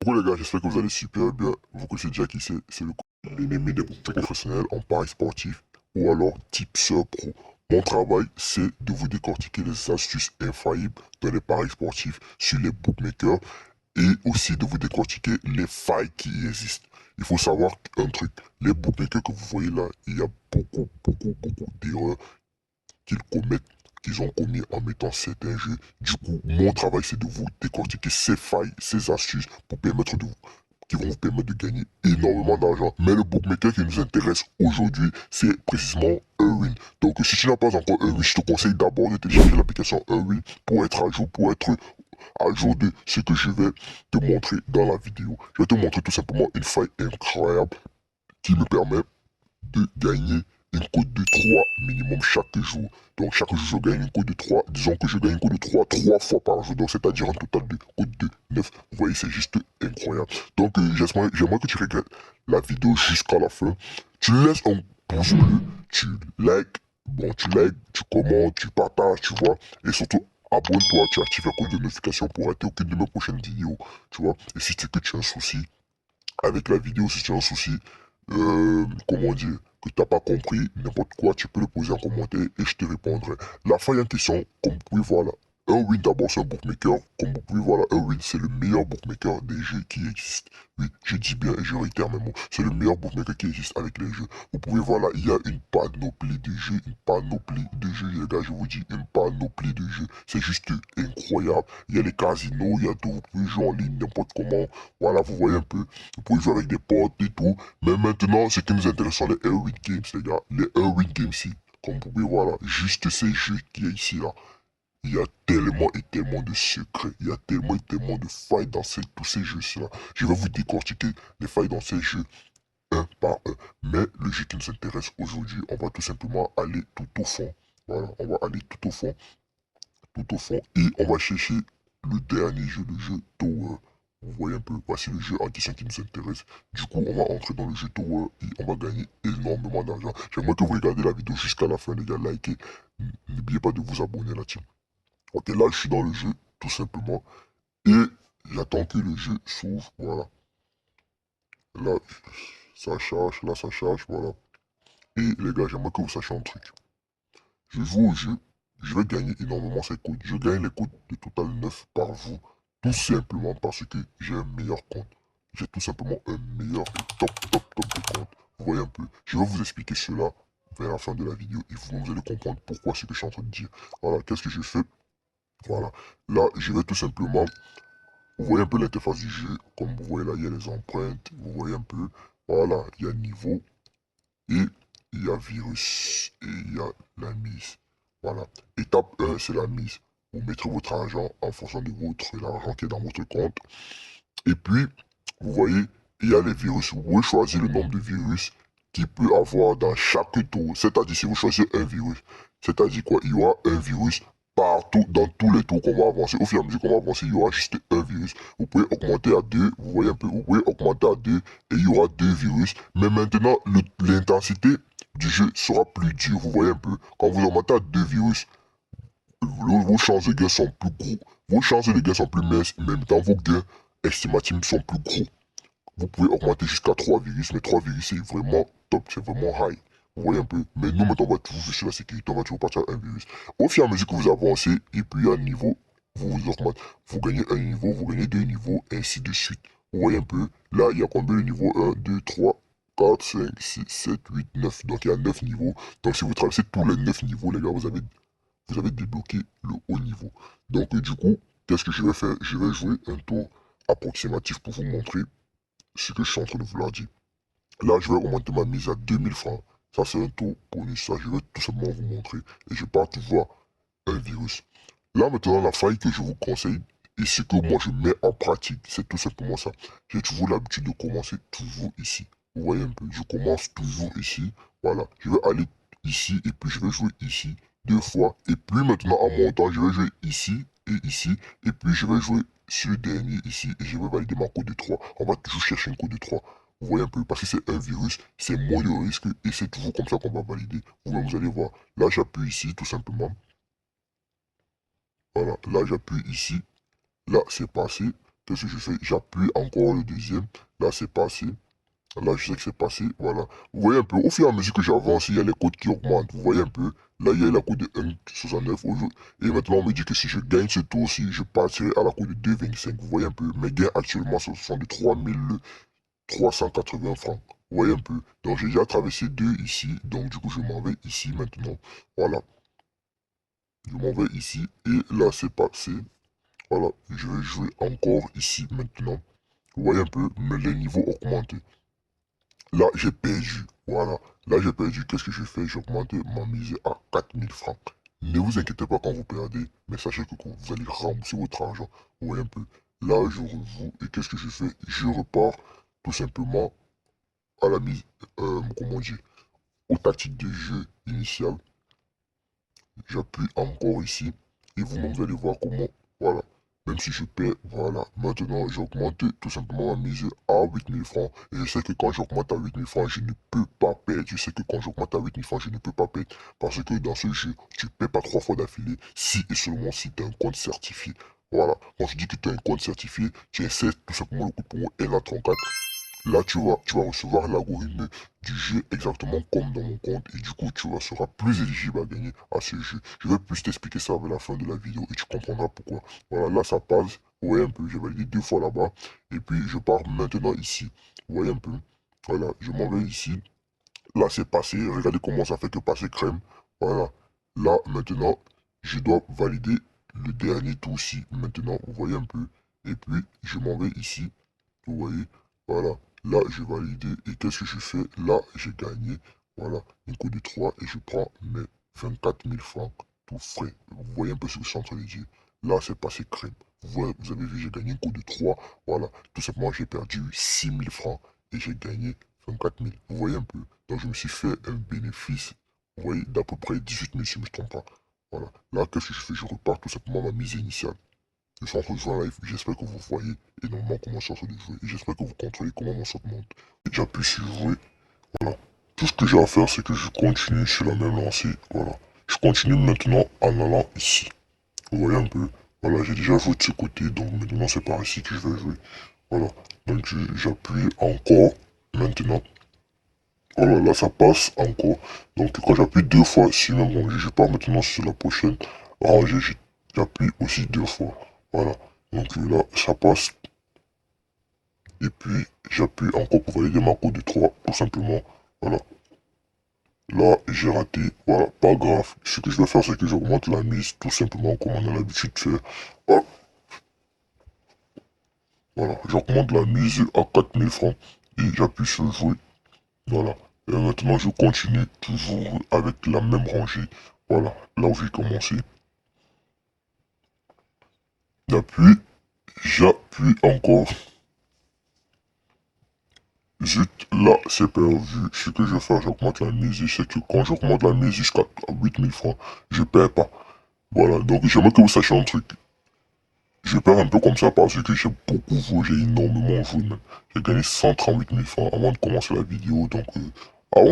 coup les gars, j'espère que vous allez super bien. Vous connaissez déjà qui c'est l'ennemi des professionnels en paris sportif ou alors tipster pro. Mon travail, c'est de vous décortiquer les astuces infaillibles dans les paris sportifs sur les bookmakers et aussi de vous décortiquer les failles qui y existent. Il faut savoir un truc, les bookmakers que vous voyez là, il y a beaucoup d'erreurs qu'ils commettent, qu'ils ont commis en mettant certains jeux. Du coup, mon travail, c'est de vous décortiquer ces failles, ces astuces pour permettre de vous qui vont vous permettre de gagner énormément d'argent. Mais le bookmaker qui nous intéresse aujourd'hui, c'est précisément Erwin. Donc si tu n'as pas encore Erwin, je te conseille d'abord de télécharger l'application Erwin pour être à jour, de ce que je vais te montrer dans la vidéo. Je vais te montrer tout simplement une faille incroyable qui me permet de gagner une cote de 3 minimum chaque jour. Donc chaque jour je gagne une cote de 3. Disons que je gagne une cote de 3 fois par jour. Donc c'est-à-dire un total de cote de 9. Vous voyez, c'est juste incroyable. Donc j'aimerais que tu regardes la vidéo jusqu'à la fin. Tu laisses un pouce bleu, tu likes, tu commentes, tu partages, tu vois. Et surtout, abonne-toi, tu actives la cloche de notification pour rater aucune de mes prochaines vidéos, tu vois. Et si c'est que tu as un souci avec la vidéo, si tu as un souci, comment dire, que tu n'as pas compris, n'importe quoi, tu peux le poser en commentaire et je te répondrai. La faille en question, comme vous pouvez voir là, Erwin d'abord c'est un bookmaker, comme vous pouvez voir là, Erwin c'est le meilleur bookmaker des jeux qui existent. Oui, je dis bien et je réitère mes mots, c'est le meilleur bookmaker qui existe avec les jeux. Vous pouvez voir là, il y a une panoplie de jeux, les gars, je vous dis, une panoplie de jeux. C'est juste incroyable. Il y a les casinos, il y a tout, vous pouvez jouer en ligne n'importe comment. Voilà, vous voyez un peu, vous pouvez jouer avec des potes et tout. Mais maintenant, ce qui nous intéresse sont les Erwin Games, les gars. Les Erwin Games, ici, comme vous pouvez voir là, juste ces jeux qui est ici là. Il y a tellement et tellement de secrets, il y a tellement et tellement de failles dans tous ces jeux-là. Je vais vous décortiquer les failles dans ces jeux un par un. Mais le jeu qui nous intéresse aujourd'hui, on va tout simplement aller tout au fond. Voilà, on va aller tout au fond, et on va chercher le dernier jeu, le jeu Tower. Vous voyez un peu, voici le jeu en question qui nous intéresse. Du coup, on va entrer dans le jeu Tower et on va gagner énormément d'argent. J'aimerais que vous regardez la vidéo jusqu'à la fin, les gars, likez. N'oubliez pas de vous abonner là, team. Ok, là, je suis dans le jeu, tout simplement. Et j'attends que le jeu s'ouvre, voilà. Là, ça charge, voilà. Et les gars, j'aimerais que vous sachiez un truc. Je joue au jeu, je vais gagner énormément ces codes. Je gagne les codes de total 9 par jour. Tout simplement parce que j'ai un meilleur compte. J'ai tout simplement un meilleur top de compte. Vous voyez un peu. Je vais vous expliquer cela vers la fin de la vidéo et vous allez comprendre pourquoi ce que je suis en train de dire. Voilà, qu'est-ce que je fais? Voilà. Là, je vais tout simplement. Vous voyez un peu l'interface du jeu. Comme vous voyez là, il y a les empreintes. Vous voyez un peu. Voilà, il y a niveau. Et il y a virus et il y a la mise. Voilà. Étape 1, c'est la mise. Vous mettrez votre argent en fonction de l'argent qui est dans votre compte. Et puis, vous voyez, il y a les virus. Vous pouvez choisir le nombre de virus qu'il peut avoir dans chaque tour. C'est-à-dire, si vous choisissez un virus, c'est-à-dire quoi? Il y aura un virus partout, dans tous les tours qu'on va avancer. Au fur et à mesure qu'on va avancer, il y aura juste un virus. Vous pouvez augmenter à 2, vous voyez un peu, vous pouvez augmenter à 2 et il y aura 2 virus. Mais maintenant, l'intensité du jeu sera plus dure, vous voyez un peu. Quand vous augmentez à 2 virus, vos chances de gain sont plus gros. Vos chances de gain sont plus minces, mais en même temps, vos gains estimatifs sont plus gros. Vous pouvez augmenter jusqu'à 3 virus, mais 3 virus, c'est vraiment top, c'est vraiment high. Vous voyez un peu. Mais nous, maintenant, on va toujours jouer sur la sécurité, on va toujours partir à un virus. Au fur et à mesure que vous avancez, et puis à un niveau, vous augmentez. Vous gagnez un niveau, vous gagnez 2 niveaux, ainsi de suite. Vous voyez un peu. Là, il y a combien de niveaux? 1, 2, 3, 4, 5, 6, 7, 8, 9. Donc, il y a 9 niveaux. Donc, si vous traversez tous les 9 niveaux, les gars, vous avez débloqué le haut niveau. Donc, du coup, qu'est-ce que je vais faire? Je vais jouer un tour approximatif pour vous montrer ce que je suis en train de vouloir dire. Là, je vais augmenter ma mise à 2000 francs. Ça, c'est un taux bonus. Ça, je vais tout simplement vous montrer. Et je pars tout voir un virus. Là, maintenant, la faille que je vous conseille, et ce que moi je mets en pratique, c'est tout simplement ça. J'ai toujours l'habitude de commencer toujours ici. Vous voyez un peu, je commence toujours ici. Voilà, je vais aller ici et puis je vais jouer ici 2 fois. Et puis maintenant, en montant, je vais jouer ici et ici. Et puis je vais jouer sur le dernier ici et je vais valider ma code de 3. On va toujours chercher une code de 3. Vous voyez un peu, parce que c'est un virus, c'est moins de risque et c'est toujours comme ça qu'on va valider. Vous-même, vous allez voir. Là, j'appuie ici tout simplement. Voilà, là j'appuie ici. Là, c'est passé. 2 fois. Et puis maintenant, en montant, je vais jouer ici. Et puis je vais jouer sur le dernier ici. Et je vais valider ma code de 3. On va toujours chercher une code de 3. Vous voyez un peu, parce que c'est un virus, c'est moins de risque et c'est toujours comme ça qu'on va valider. Vous-même, vous allez voir. Là, j'appuie ici. Là, c'est passé. qu'est-ce que je fais? J'appuie encore le deuxième. Là, c'est passé. Là, je sais que c'est passé. Voilà. Vous voyez un peu, au fur et à mesure que j'avance, il y a les codes qui augmentent. Vous voyez un peu. Là, il y a la cote de 1,69. Et maintenant, on me dit que si je gagne ce tour-ci, je partirai à la cote de 2,25. Vous voyez un peu. Mes gains actuellement, ce sont de 3 380 francs. Vous voyez un peu. Donc, j'ai déjà traversé 2 ici. Donc, du coup, je m'en vais ici maintenant. Voilà. Je m'en vais ici. Et là, c'est passé. Voilà. Je vais jouer encore ici maintenant. Vous voyez un peu. Mais les niveaux augmentent. Là, j'ai perdu. Voilà. Là, j'ai perdu. Qu'est-ce que je fais? J'augmente ma mise à 4 000 francs. Ne vous inquiétez pas quand vous perdez, mais sachez que vous allez rembourser votre argent. Vous voyez un peu. Là, je revoue. Et qu'est-ce que je fais? Je repars tout simplement à la mise, comment dire, au tactique de jeu initial. J'appuie encore ici. Et vous-même, vous allez voir comment, voilà. Même si je perds, voilà. Maintenant, j'augmente tout simplement ma mise à 8 000 francs. Et je sais que quand j'augmente à 8 000 francs, je ne peux pas perdre. Je sais que quand j'augmente à 8 000 francs, je ne peux pas perdre. Parce que dans ce jeu, tu ne perds pas 3 fois d'affilée. Si et seulement si tu as un compte certifié. Voilà. Quand je dis que tu as un compte certifié, tu essaies tout simplement le coup pour LA34. Là, tu vas recevoir l'algorithme du jeu exactement comme dans mon compte et du coup, seras plus éligible à gagner à ce jeu. Je vais plus t'expliquer ça vers la fin de la vidéo et tu comprendras pourquoi. Voilà, là, ça passe. Vous voyez un peu, j'ai validé 2 fois là-bas et puis je pars maintenant ici. Vous voyez un peu. Voilà, je m'en vais ici. Là, c'est passé. Regardez comment ça fait que passer crème. Voilà. Là, maintenant, je dois valider le dernier tour-ci. Maintenant, vous voyez un peu. Et puis, je m'en vais ici. Vous voyez. Voilà. Là, j'ai validé. Et qu'est-ce que je fais? Là, j'ai gagné. Voilà. Une coup de 3 et je prends mes 24 000 francs. Tout frais. Vous voyez un peu ce que je suis en train de dire. Là, c'est passé crème. Vous avez vu, j'ai gagné une coup de 3. Voilà. Tout simplement, j'ai perdu 6 000 francs. Et j'ai gagné 24 000. Vous voyez un peu. Donc, je me suis fait un bénéfice. Vous voyez, d'à peu près 18 000 si je ne me trompe pas. Voilà. Là, qu'est-ce que je fais? Je repars tout simplement ma mise initiale. Je suis en train de jouer en live. J'espère que vous voyez énormément comment je suis en train de jouer. Et j'espère que vous contrôlez comment mon shot monte. Et j'appuie sur jouer. Voilà. Tout ce que j'ai à faire, c'est que je continue sur la même lancée. Voilà. Je continue maintenant en allant ici. Vous voyez un peu. Voilà, j'ai déjà joué de ce côté. Donc maintenant, c'est par ici que je vais jouer. Voilà. Donc j'appuie encore. Maintenant. Voilà, là, ça passe encore. Donc quand j'appuie 2 fois sur le même rangée, je pars maintenant sur la prochaine rangée. J'appuie aussi 2 fois. Voilà. Donc là, ça passe. Et puis, j'appuie encore pour valider ma code de 3, tout simplement. Voilà. Là, j'ai raté. Voilà, pas grave. Ce que je vais faire, c'est que j'augmente la mise, tout simplement, comme on a l'habitude de faire. Voilà. Voilà. J'augmente la mise à 4 000 francs. Et j'appuie sur jouer. Voilà. Et maintenant, je continue toujours avec la même rangée. Voilà. Là où j'ai commencé. J'appuie encore. Zut, là, c'est perdu. Ce que je vais faire, j'augmente la mise. C'est que quand j'augmente la mise jusqu'à 8 000 francs, je perds pas. Voilà, donc j'aimerais que vous sachiez un truc. Je perds un peu comme ça parce que j'ai beaucoup joué, j'ai énormément joué même. J'ai gagné 138 000 francs avant de commencer la vidéo. Donc,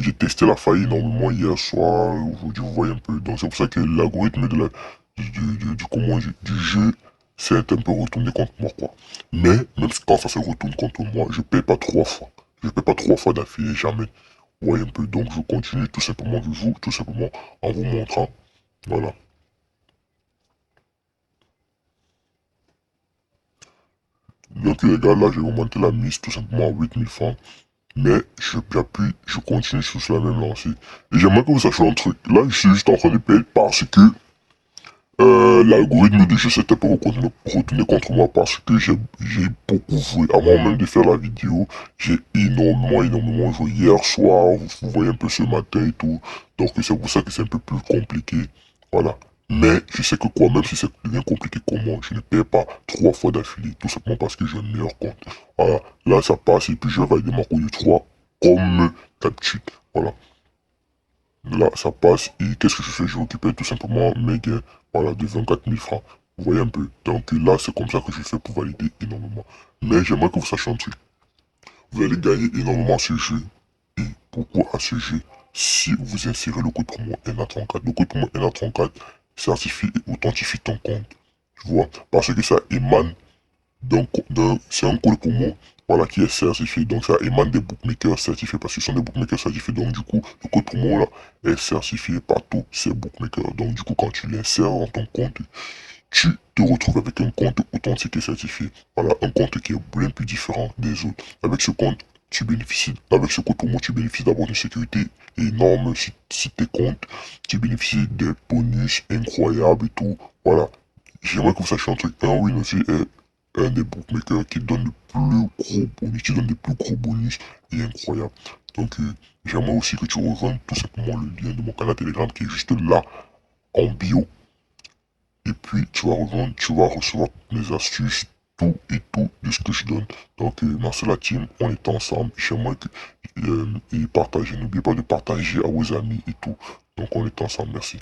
j'ai testé la faille énormément hier soir. Aujourd'hui, vous voyez un peu. Donc, c'est pour ça que l'algorithme du jeu s'est un peu retourné contre moi, quoi. Mais, même quand ça se retourne contre moi, je paie pas 3 fois. Je paie pas 3 fois d'affilée, jamais. Vous voyez un peu. Donc, je continue tout simplement, je joue tout simplement en vous montrant. Voilà. Donc les gars, là, j'ai augmenté la mise tout simplement à 8 000 francs. Mais j'appuie, je continue sur la même lancée. Et j'aimerais que vous sachiez un truc. Là, je suis juste en train de perdre parce que l'algorithme du jeu s'était pas retourné contre moi parce que j'ai beaucoup joué. Avant même de faire la vidéo, j'ai énormément joué hier soir. Vous voyez un peu ce matin et tout. Donc c'est pour ça que c'est un peu plus compliqué. Voilà. Mais je sais que quoi, même si c'est bien compliqué comme moi, je ne perds pas 3 fois d'affilée. Tout simplement parce que j'ai un meilleur compte. Voilà. Là, ça passe et puis je vais valider ma couille de 3 comme d'habitude. Voilà. Là, ça passe et qu'est-ce que je fais? Je récupère tout simplement mes gains, voilà, de 24 000 francs. Vous voyez un peu. Donc là, c'est comme ça que je fais pour valider énormément. Mais j'aimerais que vous sachiez un truc. Vous allez gagner énormément à ce jeu. Et pourquoi à ce jeu? Si vous insérez le code promo NA34. Le code promo NA34 certifie et authentifie ton compte. Tu vois? Parce que ça émane c'est un code promo voilà, qui est certifié. Donc ça émane des bookmakers certifiés parce que ce sont des bookmakers certifiés. Donc du coup, le code promo là est certifié par tous ces bookmakers. Donc du coup, quand tu l'insères dans ton compte, tu te retrouves avec un compte authentique et certifié. Voilà, un compte qui est bien plus différent des autres. Avec ce compte, avec ce code promo, tu bénéficies d'abord d'une sécurité énorme sur tes comptes. Tu bénéficies des bonus incroyables et tout. Voilà. J'aimerais que vous sachiez un truc. Win aussi est un des bookmakers qui donne le plus gros bonus, qui donne les plus gros bonus et incroyable. Donc, j'aimerais aussi que tu rejoignes tout simplement le lien de mon canal Telegram qui est juste là, en bio. Et puis, tu vas recevoir mes astuces, tout et tout de ce que je donne. Donc, merci la team, on est ensemble. J'aimerais que, et partagez, n'oubliez pas de partager à vos amis et tout. Donc, on est ensemble, merci.